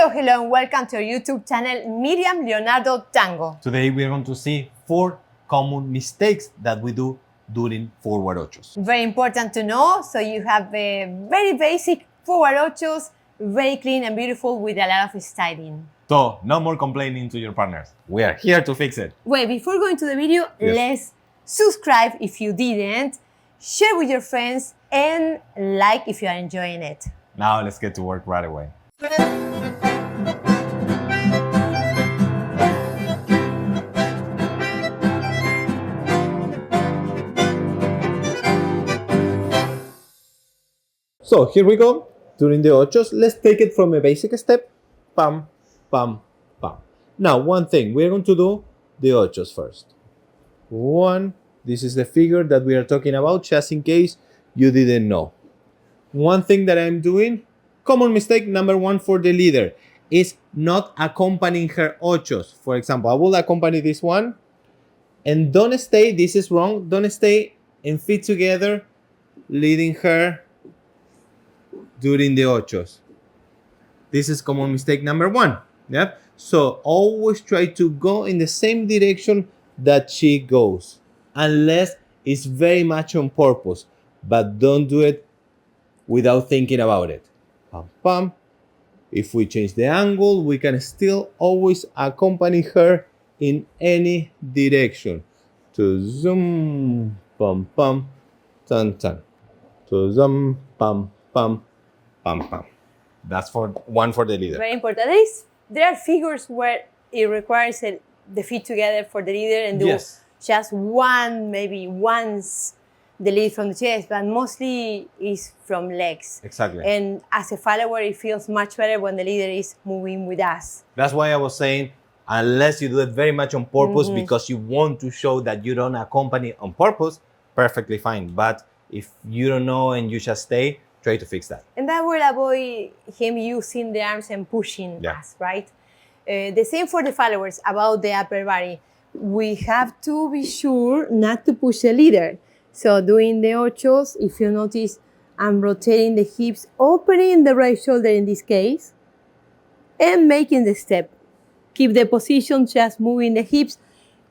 Hello, and welcome to our YouTube channel, Miriam, Leonardo, Tango. Today we are going to see 4 common mistakes that we do during Forward Ochos. Very important to know, so you have a very basic Forward Ochos, very clean and beautiful with a lot of styling. So, no more complaining to your partners. We are here to fix it. Wait, before going to the video, let's subscribe if you didn't, share with your friends, and like if you are enjoying it. Now let's get to work right away. So here we go. During the ochos, let's take it from a basic step. Pam, pam, pam. Now, one thing, we're going to do the ochos first. 1, this is the figure that we are talking about, just in case you didn't know. One thing that I'm doing, common mistake number 1 for the leader, is not accompanying her ochos. For example, I will accompany this one, and don't stay, this is wrong, don't stay and feet together, leading her during the ochos. This is common mistake number 1. Yeah. So always try to go in the same direction that she goes, unless it's very much on purpose. But don't do it without thinking about it. Pam, pam. If we change the angle, we can still always accompany her in any direction. To zoom, pam, pam, tan, tan. To zoom, pam, pam. Pam, pam. That's one for the leader. Very important. There are figures where it requires the feet together for the leader and do just one, maybe once the lead from the chest, but mostly is from legs. Exactly. And as a follower, it feels much better when the leader is moving with us. That's why I was saying, unless you do it very much on purpose because you want to show that you don't accompany on purpose, perfectly fine. But if you don't know and you just stay, try to fix that. And that will avoid him using the arms and pushing us, right? The same for the followers about the upper body. We have to be sure not to push the leader. So doing the ochos, if you notice, I'm rotating the hips, opening the right shoulder in this case, and making the step. Keep the position, just moving the hips.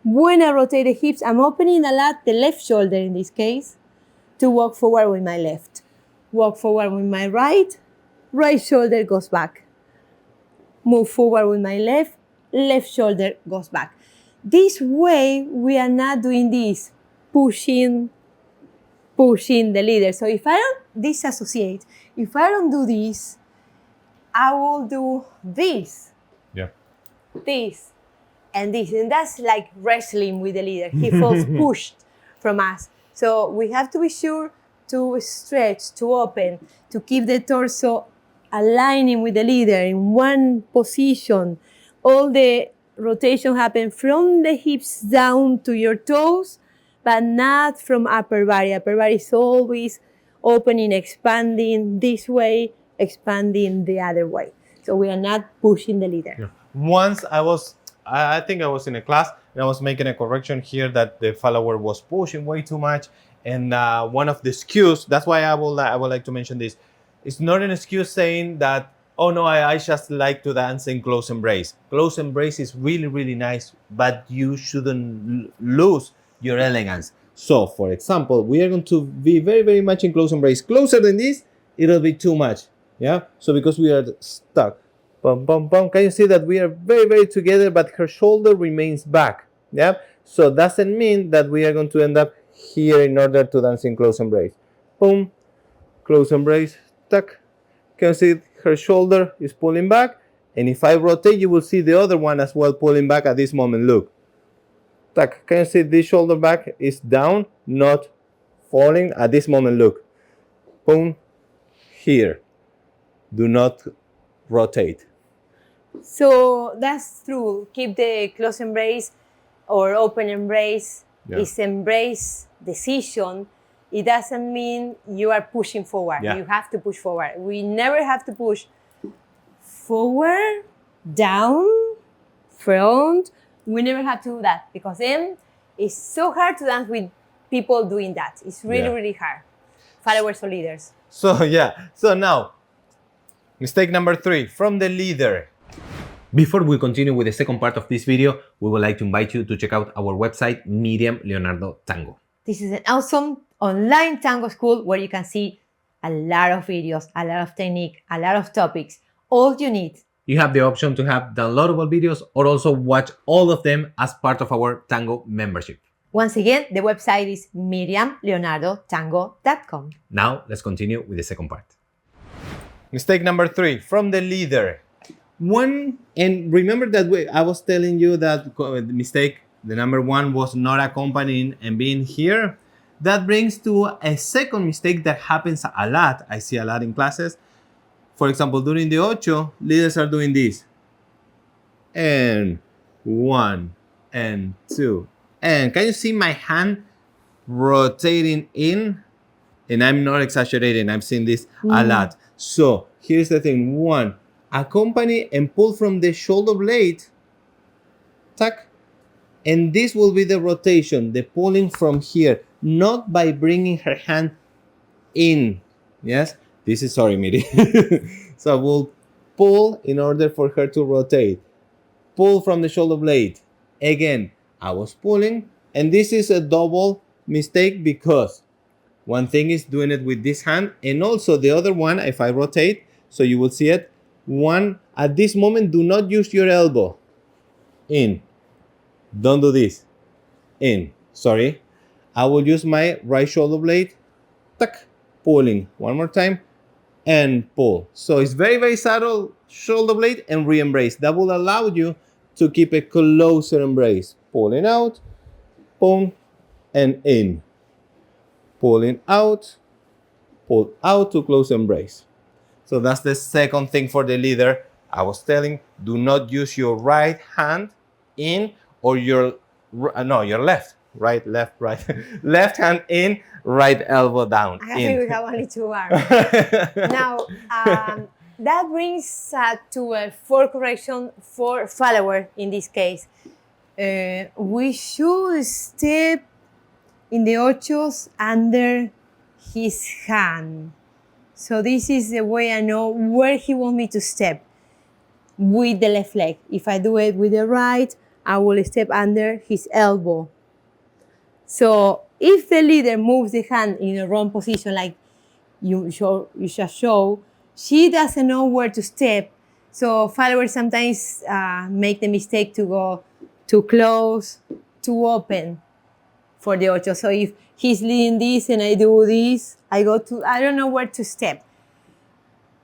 When I rotate the hips, I'm opening a lot the left shoulder in this case to walk forward with my left. Walk forward with my right shoulder goes back. Move forward with my left shoulder goes back. This way, we are not doing this, pushing the leader. So if I don't disassociate, if I don't do this, I will do this, this, and this. And that's like wrestling with the leader. He feels pushed from us. So we have to be sure to stretch, to open, to keep the torso aligning with the leader in one position. All the rotation happens from the hips down to your toes, but not from upper body. Upper body is always opening, expanding this way, expanding the other way. So we are not pushing the leader. Yeah. Once I think I was in a class and I was making a correction here that the follower was pushing way too much. And one of the excuses, that's why I would like to mention this. It's not an excuse saying that, oh no, I just like to dance in close embrace. Close embrace is really, really nice, but you shouldn't lose your elegance. So, for example, we are going to be very, very much in close embrace. Closer than this, it'll be too much. Yeah. So because we are stuck. Bum, bum, bum. Can you see that we are very, very together, but her shoulder remains back? Yeah. So doesn't mean that we are going to end up here in order to dance in close embrace. Boom, close embrace, tuck. Can you see her shoulder is pulling back? And if I rotate, you will see the other one as well pulling back at this moment. Look, tuck. Can you see this shoulder back is down, not falling at this moment? Look, boom, here. Do not rotate. So that's true. Keep the close embrace or open embrace. It's embrace decision. It doesn't mean you are pushing forward. You have to push forward. We never have to push forward, down, front. We never have to do that because then it's so hard to dance with people doing that. It's really, really hard. Followers or leaders. So now, mistake number 3 from the leader. Before we continue with the second part of this video, we would like to invite you to check out our website, Miriam Leonardo Tango. This is an awesome online tango school where you can see a lot of videos, a lot of technique, a lot of topics, all you need. You have the option to have downloadable videos or also watch all of them as part of our Tango membership. Once again, the website is miriamleonardotango.com. Now, let's continue with the second part. Mistake number 3, from the leader. And remember that I was telling you that the mistake, the number 1 was not accompanying and being here. That brings to a second mistake that happens a lot. I see a lot in classes. For example, during the Ocho, leaders are doing this. And 1, and 2. And can you see my hand rotating in? And I'm not exaggerating. I've seen this a lot. So here's the thing. 1, accompany and pull from the shoulder blade. Tack. And this will be the rotation, the pulling from here, not by bringing her hand in. Yes? This is, sorry, Miri. So we'll pull in order for her to rotate. Pull from the shoulder blade. Again, I was pulling, and this is a double mistake because one thing is doing it with this hand, and also the other one, if I rotate, so you will see it. 1, at this moment, do not use your elbow. In. Don't do this. In. Sorry. I will use my right shoulder blade. Tuck. Pulling. One more time. And pull. So it's very, very subtle shoulder blade and re-embrace. That will allow you to keep a closer embrace. Pulling out. Boom. And in. Pulling out. Pull out to close embrace. So that's the second thing for the leader. I was telling, do not use your right hand in or your left. Right, left, right. Left hand in, right elbow down. I think we have only 2 arms. Now, that brings to a fourth correction for follower in this case. We should step in the ochos under his hand. So this is the way I know where he wants me to step with the left leg. If I do it with the right, I will step under his elbow. So if the leader moves the hand in the wrong position, like you just show, she doesn't know where to step. So followers sometimes make the mistake to go too close, too open for the ocho. So if he's leading this and I do this, I don't know where to step.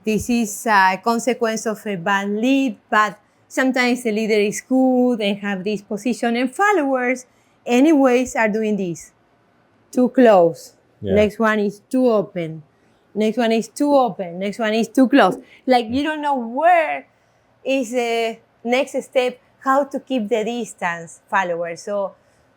This is a consequence of a bad lead, but sometimes the leader is good and have this position, and followers anyways are doing this. Too close. Yeah. Next one is too open. Next one is too open. Next one is too close. Like you don't know where is the next step, how to keep the distance, followers. So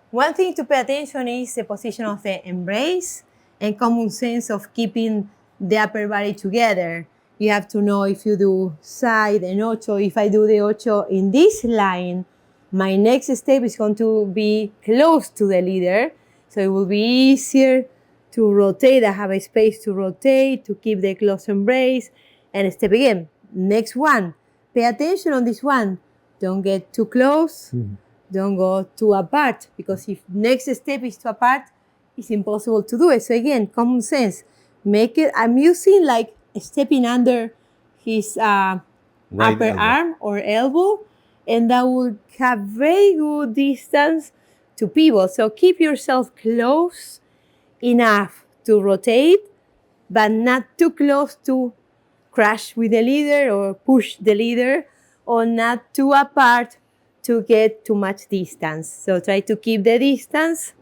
one thing to pay attention is the position of the embrace and common sense of keeping the upper body together. You have to know if you do side and ocho. If I do the ocho in this line, my next step is going to be close to the leader. So it will be easier to rotate. I have a space to rotate, to keep the close embrace, and step again. Next one. Pay attention on this one. Don't get too close. Don't go too apart, because if next step is too apart, it's impossible to do it. So again, common sense. Make it, I'm using like stepping under his right upper elbow. Arm or elbow, and that will have very good distance to pivot. So keep yourself close enough to rotate, but not too close to crash with the leader or push the leader, or not too apart to get too much distance. So try to keep the distance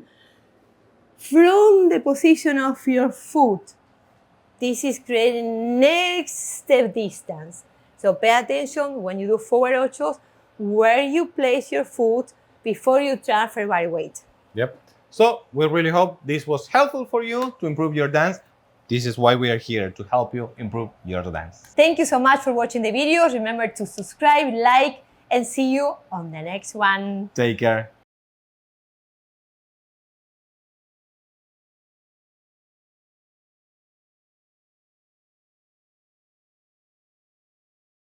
from the position of your foot. This is creating next step distance. So pay attention when you do forward ochos, where you place your foot before you transfer body weight. Yep. So we really hope this was helpful for you to improve your dance. This is why we are here, to help you improve your dance. Thank you so much for watching the videos. Remember to subscribe, like, and see you on the next one. Take care.